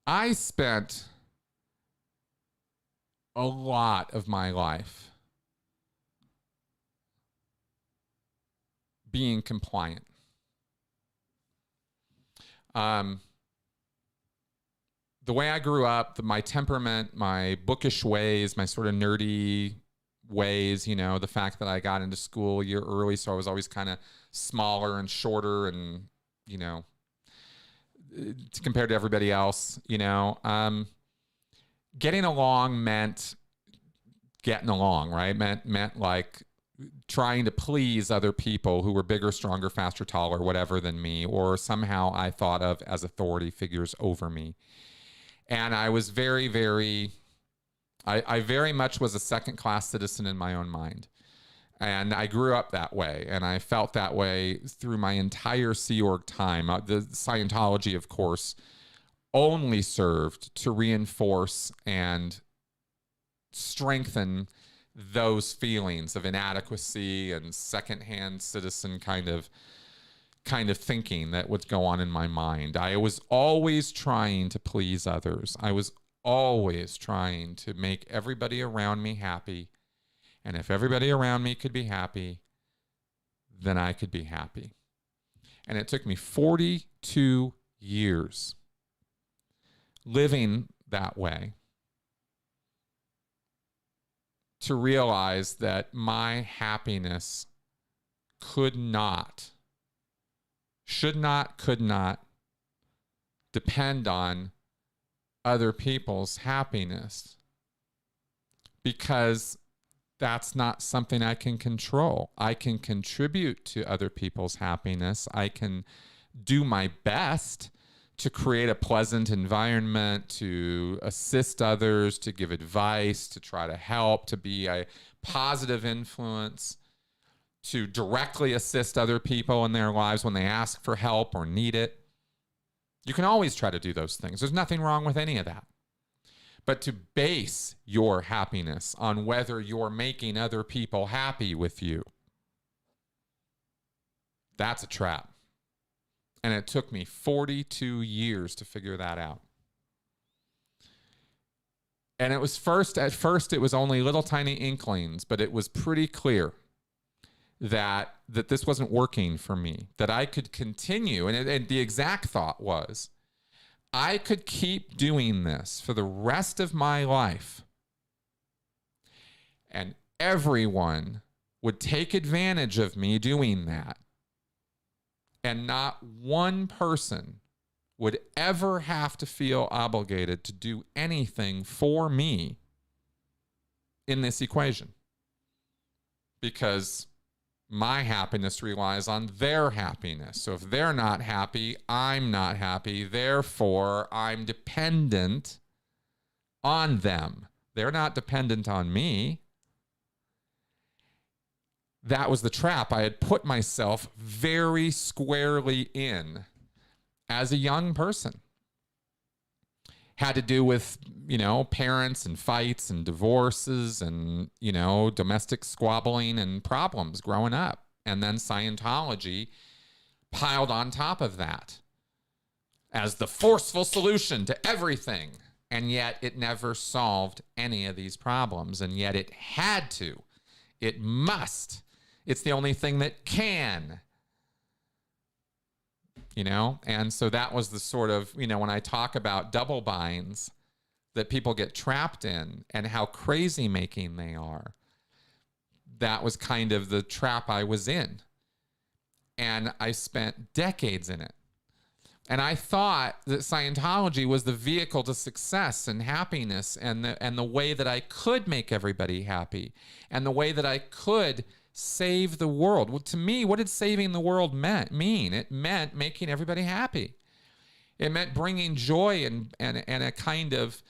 I spent a lot of my life being compliant. The way I grew up, my temperament, my bookish ways, my sort of nerdy ways, the fact that I got into school a year early, so I was always kind of smaller and shorter and, compared to everybody else, getting along meant getting along, right? Meant like trying to please other people who were bigger, stronger, faster, taller, whatever than me, or somehow I thought of as authority figures over me. And I was very, very I very much was a second-class citizen in my own mind. And I grew up that way, and I felt that way through my entire Sea Org time. The Scientology, of course, only served to reinforce and strengthen those feelings of inadequacy and secondhand citizen kind of thinking that would go on in my mind. I was always trying to please others. I was always trying to make everybody around me happy. And if everybody around me could be happy, then I could be happy. And it took me 42 years living that way to realize that my happiness could not, should not, could not depend on other people's happiness, because that's not something I can control. I can contribute to other people's happiness. I can do my best to create a pleasant environment, to assist others, to give advice, to try to help, to be a positive influence, to directly assist other people in their lives when they ask for help or need it. You can always try to do those things. There's nothing wrong with any of that. But to base your happiness on whether you're making other people happy with you, that's a trap. And it took me 42 years to figure that out. And it was at first it was only little tiny inklings, but it was pretty clear that this wasn't working for me, that I could continue. And the exact thought was, I could keep doing this for the rest of my life, and everyone would take advantage of me doing that. And not one person would ever have to feel obligated to do anything for me in this equation, because my happiness relies on their happiness. So if they're not happy, I'm not happy. Therefore, I'm dependent on them. They're not dependent on me. That was the trap I had put myself very squarely in as a young person. Had to do with, parents and fights and divorces and, domestic squabbling and problems growing up. And then Scientology piled on top of that as the forceful solution to everything. And yet it never solved any of these problems. And yet it had to. It must. It's the only thing that can. And so that was the sort of, when I talk about double binds that people get trapped in and how crazy making they are, that was kind of the trap I was in. And I spent decades in it. And I thought that Scientology was the vehicle to success and happiness, and the way that I could make everybody happy, and the way that I could save the world. Well, to me, what did saving the world mean? It meant making everybody happy. It meant bringing joy and a kind of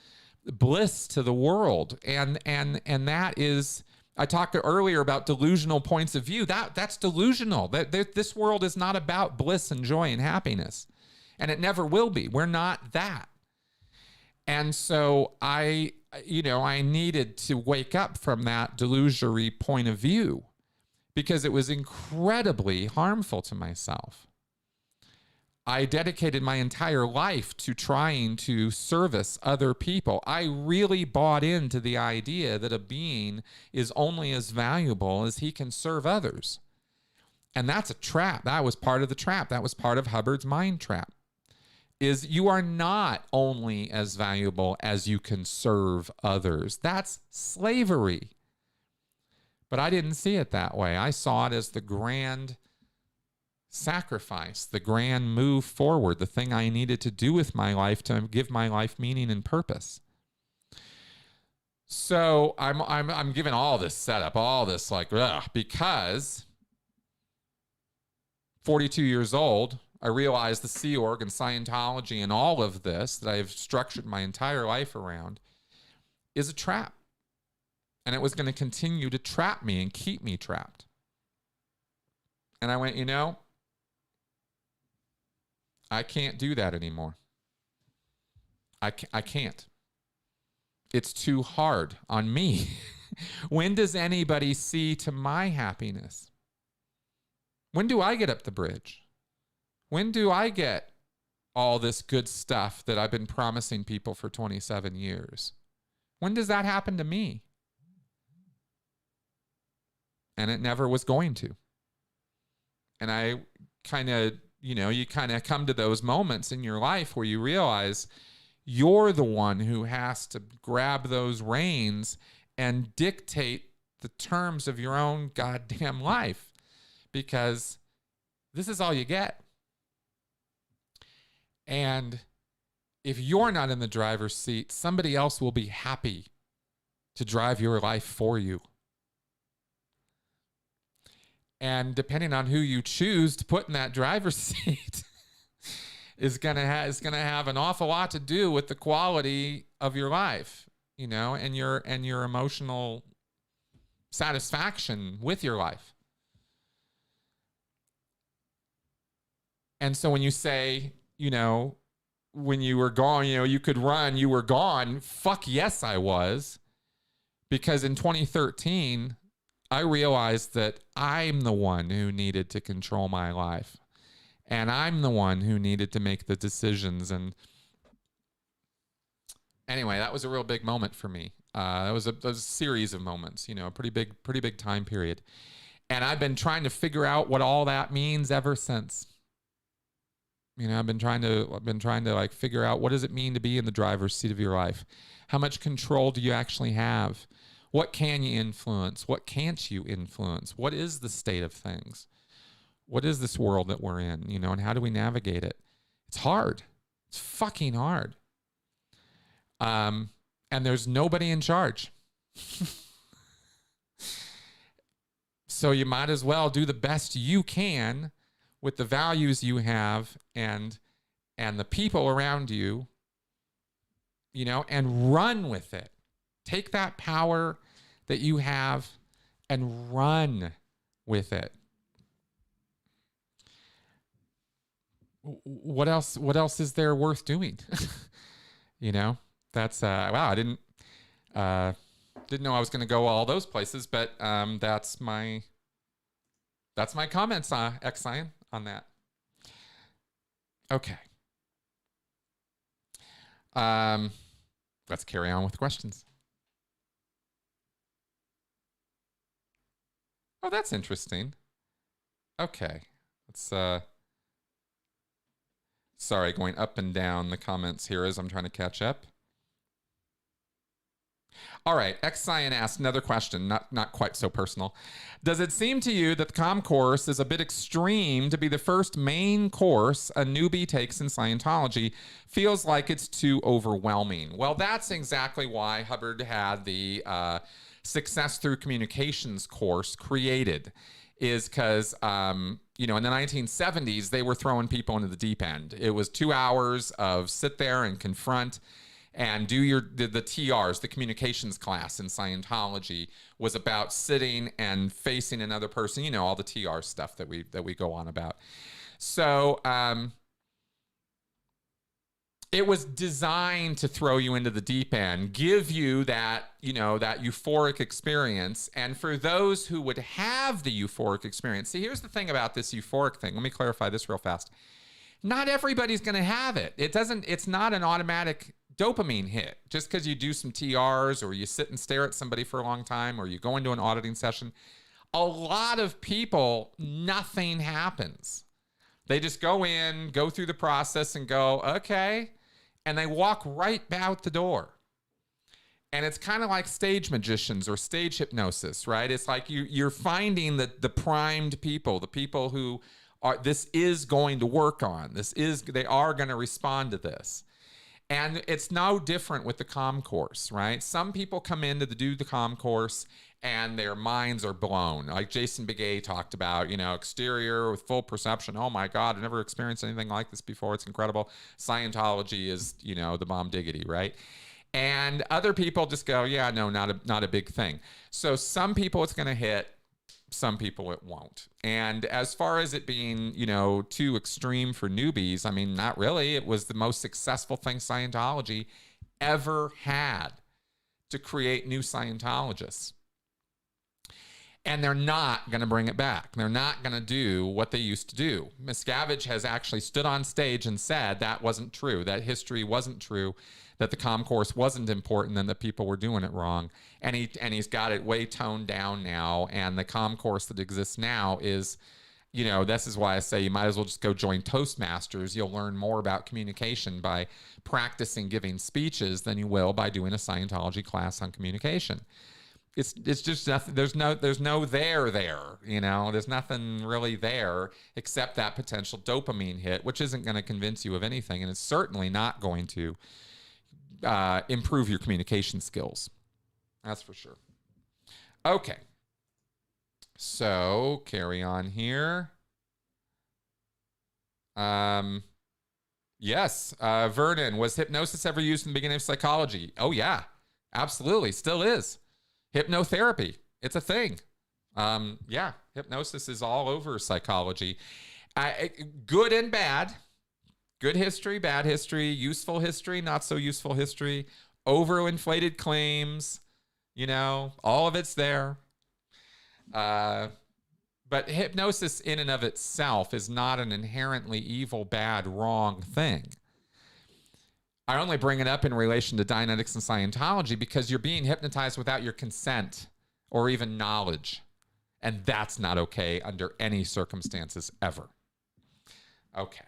bliss to the world. And that is, I talked earlier about delusional points of view. That's delusional. This world is not about bliss and joy and happiness. And it never will be. We're not that. And so I needed to wake up from that delusory point of view, because it was incredibly harmful to myself. I dedicated my entire life to trying to service other people. I really bought into the idea that a being is only as valuable as he can serve others. And that's a trap. That was part of the trap. That was part of Hubbard's mind trap. Is you are not only as valuable as you can serve others. That's slavery. But I didn't see it that way. I saw it as the grand sacrifice, the grand move forward, the thing I needed to do with my life to give my life meaning and purpose. So I'm giving all this setup, all this because 42 years old, I realized the Sea Org and Scientology and all of this that I've structured my entire life around is a trap. And it was going to continue to trap me and keep me trapped. And I went, I can't do that anymore. I can't. It's too hard on me. When does anybody see to my happiness? When do I get up the bridge? When do I get all this good stuff that I've been promising people for 27 years? When does that happen to me? And it never was going to. And I kind of, you kind of come to those moments in your life where you realize you're the one who has to grab those reins and dictate the terms of your own goddamn life, because this is all you get. And if you're not in the driver's seat, somebody else will be happy to drive your life for you. And depending on who you choose to put in that driver's seat is gonna have an awful lot to do with the quality of your life, and your emotional satisfaction with your life. And so when you say, when you were gone, you could run, you were gone. Fuck yes, I was. Because in 2013, I realized that I'm the one who needed to control my life. And I'm the one who needed to make the decisions. And anyway, that was a real big moment for me. That was a series of moments, a pretty big time period. And I've been trying to figure out what all that means ever since. I've been trying to like figure out, what does it mean to be in the driver's seat of your life? How much control do you actually have? What can you influence? What can't you influence? What is the state of things? What is this world that we're in? And how do we navigate it? It's hard. It's fucking hard. And there's nobody in charge. So you might as well do the best you can with the values you have and the people around you, and run with it. Take that power that you have and run with it. What else is there worth doing? That's wow, I didn't know I was going to go all those places, but that's my comments, Xenu, on that. Okay. Let's carry on with questions. Oh, that's interesting. Okay. Let's sorry, going up and down the comments here as I'm trying to catch up. All right, Xenu asked another question, not quite so personal. Does it seem to you that the COM course is a bit extreme to be the first main course a newbie takes in Scientology? Feels like it's too overwhelming. Well, that's exactly why Hubbard had the Success Through Communications course created, is because, in the 1970s, they were throwing people into the deep end. It was 2 hours of sit there and confront and do the TRs, the communications class in Scientology was about sitting and facing another person, all the TR stuff that we go on about. So it was designed to throw you into the deep end, give you that, that euphoric experience. And for those who would have the euphoric experience, see, here's the thing about this euphoric thing. Let me clarify this real fast. Not everybody's going to have it. It's not an automatic dopamine hit just because you do some TRs or you sit and stare at somebody for a long time or you go into an auditing session. A lot of people, nothing happens. They just go in, go through the process and go, okay. And they walk right out the door. And it's kind of like stage magicians or stage hypnosis, right? It's like you're finding the primed people, the people who this is going to work on. They are going to respond to this. And it's no different with the COM course, right? Some people come in to do the COM course and their minds are blown. Like Jason Begay talked about, exterior with full perception. Oh my God, I've never experienced anything like this before. It's incredible. Scientology is, the bomb diggity, right? And other people just go, yeah, no, not a big thing. So some people it's going to hit, some people it won't. And as far as it being, you know, too extreme for newbies, I mean, not really. It was the most successful thing Scientology ever had to create new Scientologists. And they're not going to bring it back. They're not going to do what they used to do. Miscavige has actually stood on stage and said that wasn't true, that history wasn't true, that the comm course wasn't important, and that people were doing it wrong. And he's got it way toned down now. And the comm course that exists now is, you know, this is why I say you might as well just go join Toastmasters. You'll learn more about communication by practicing giving speeches than you will by doing a Scientology class on communication. It's just nothing. There's no there, you know, there's nothing really there except that potential dopamine hit, which isn't going to convince you of anything. And it's certainly not going to improve your communication skills. That's for sure. Okay. So carry on here. Yes. Vernon, was hypnosis ever used in the beginning of psychology? Oh yeah, absolutely. Still is. Hypnotherapy. It's a thing. Yeah. Hypnosis is all over psychology. Good and bad. Good history, bad history, useful history, not so useful history, overinflated claims, you know, all of it's there. But hypnosis in and of itself is not an inherently evil, bad, wrong thing. I only bring it up in relation to Dianetics and Scientology because you're being hypnotized without your consent or even knowledge. And that's not okay under any circumstances ever. Okay.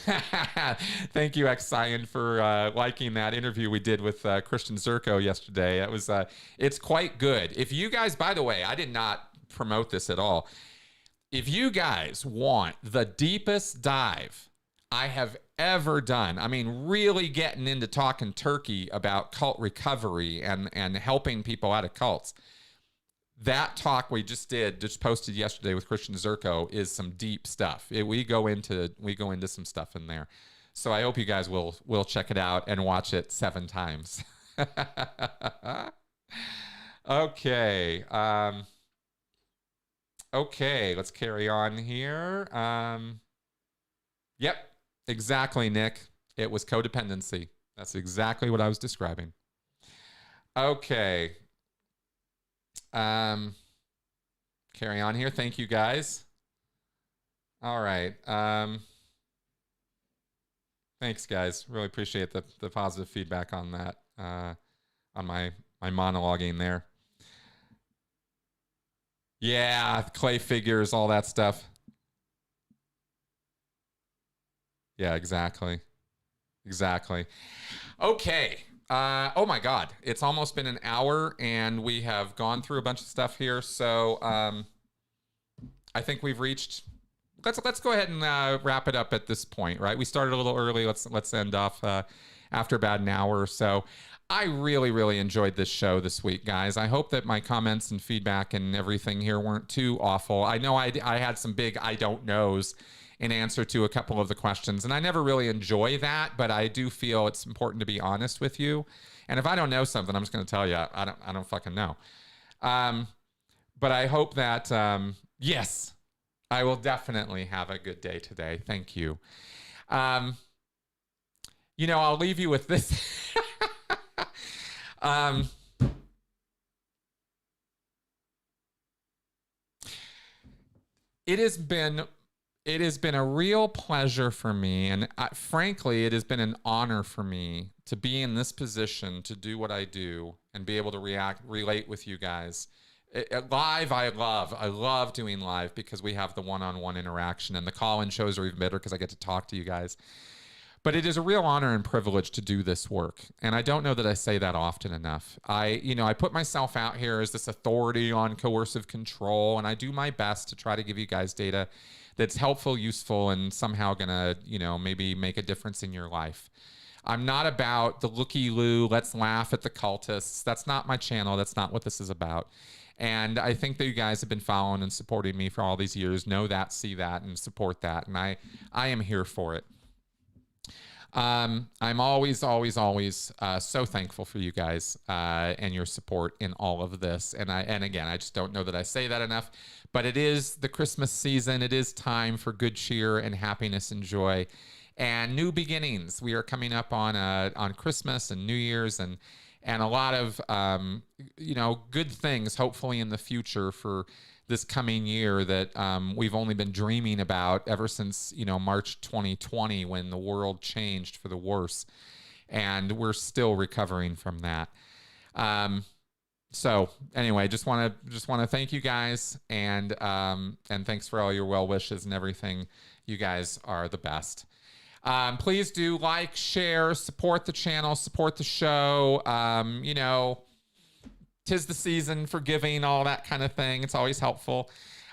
Thank you, Xen, for liking that interview we did with Christian Zerko yesterday. It was it's quite good. If you guys, by the way, I did not promote this at all. If you guys want the deepest dive I have ever done, I mean, really getting into talking turkey about cult recovery and helping people out of cults, that talk we just posted yesterday with Christian Zerko is some deep stuff. We go into some stuff in there. So I hope you guys will check it out and watch it 7 times. Okay. Okay, let's carry on here. Yep, exactly, Nick. It was codependency. That's exactly what I was describing. Okay. Carry on here. Thank you, guys. All right. Thanks, guys. Really appreciate the positive feedback on that, on my monologuing there. Yeah, clay figures, all that stuff. Yeah, exactly. Exactly. Okay. Oh my God, it's almost been an hour and we have gone through a bunch of stuff here. So I think we've reached, let's go ahead and wrap it up at this point, right? We started a little early. Let's end off after about an hour or so. I really, really enjoyed this show this week, guys. I hope that my comments and feedback and everything here weren't too awful. I know I had some big I don't knows in answer to a couple of the questions, and I never really enjoy that, but I do feel it's important to be honest with you. And if I don't know something, I'm just going to tell you I don't fucking know. But I hope that yes, I will definitely have a good day today. Thank you. You know, I'll leave you with this. It has been a real pleasure for me, and frankly, it has been an honor for me to be in this position to do what I do and be able to relate with you guys. Live, I love doing live because we have the one-on-one interaction, and the call-in shows are even better because I get to talk to you guys. But it is a real honor and privilege to do this work. And I don't know that I say that often enough. I put myself out here as this authority on coercive control, and I do my best to try to give you guys data that's helpful, useful, and somehow gonna, maybe make a difference in your life. I'm not about the looky-loo, let's laugh at the cultists. That's not my channel. That's not what this is about. And I think that you guys have been following and supporting me for all these years. Know that, see that, and support that. And I am here for it. I'm always so thankful for you guys and your support in all of this. And again, I just don't know that I say that enough, but it is the Christmas season. It is time for good cheer and happiness and joy and new beginnings. We are coming up on Christmas and New Year's and a lot of good things hopefully in the future for this coming year that we've only been dreaming about ever since March 2020, when the world changed for the worse, and we're still recovering from that. So anyway, just want to thank you guys, and thanks for all your well wishes and everything. You guys are the best. Please do like, share, support the channel, support the show. 'Tis the season for giving, all that kind of thing. It's always helpful.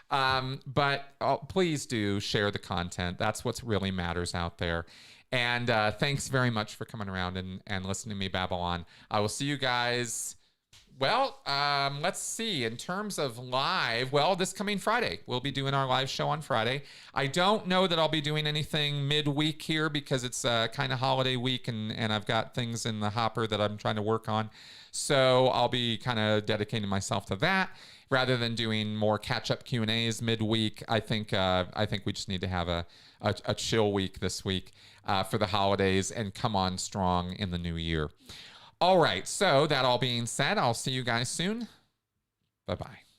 But please do share the content. That's what really matters out there. And thanks very much for coming around and listening to me babble on. I will see you guys. Well, let's see. In terms of live, well, this coming Friday, we'll be doing our live show on Friday. I don't know that I'll be doing anything midweek here because it's kind of holiday week, and I've got things in the hopper that I'm trying to work on. So I'll be kind of dedicating myself to that rather than doing more catch-up Q&As midweek. I think we just need to have a chill week this week for the holidays and come on strong in the new year. All right, so that all being said, I'll see you guys soon. Bye-bye.